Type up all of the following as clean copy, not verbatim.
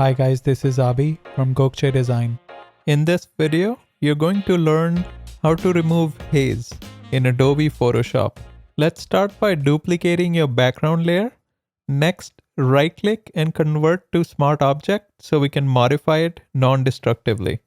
Hi guys, this is Abi from Gokche Design. In this video, you're going to learn how to remove haze in Adobe Photoshop. Let's start by duplicating your background layer. Next, right-click and convert to Smart Object so we can modify it non-destructively.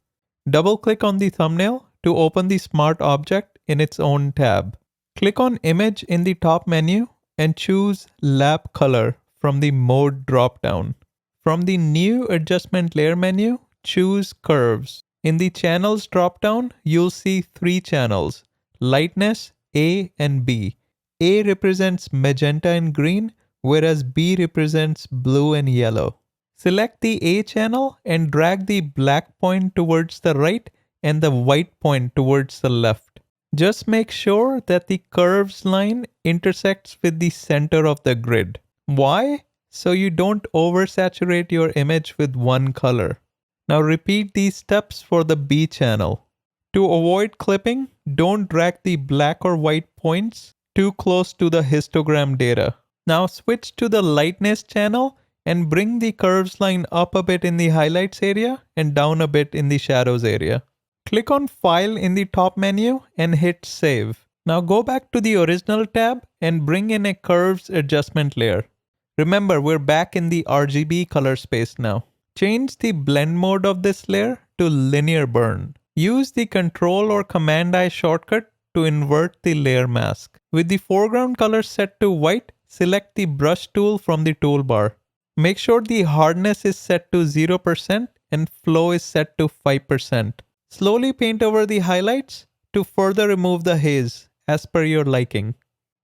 Double-click on the thumbnail to open the Smart Object in its own tab. Click on Image in the top menu and choose Lap Color from the Mode drop-down. From the New Adjustment Layer menu, choose Curves. In the Channels drop-down, you'll see three channels, Lightness, A and B. A represents magenta and green, whereas B represents blue and yellow. Select the A channel and drag the black point towards the right and the white point towards the left. Just make sure that the curves line intersects with the center of the grid. Why? So you don't oversaturate your image with one color. Now repeat these steps for the B channel. To avoid clipping, don't drag the black or white points too close to the histogram data. Now switch to the lightness channel and bring the curves line up a bit in the highlights area and down a bit in the shadows area. Click on File in the top menu and hit Save. Now go back to the original tab and bring in a curves adjustment layer. Remember, we're back in the RGB color space now. Change the blend mode of this layer to linear burn. Use the Control or Command I shortcut to invert the layer mask. With the foreground color set to white, select the brush tool from the toolbar. Make sure the hardness is set to 0% and flow is set to 5%. Slowly paint over the highlights to further remove the haze as per your liking.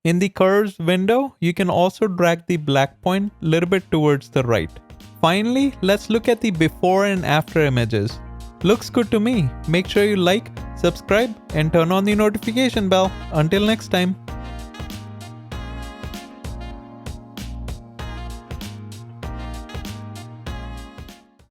In the curves window, you can also drag the black point a little bit towards the right. Finally, let's look at the before and after images. Looks good to me. Make sure you like, subscribe, and turn on the notification bell. Until next time.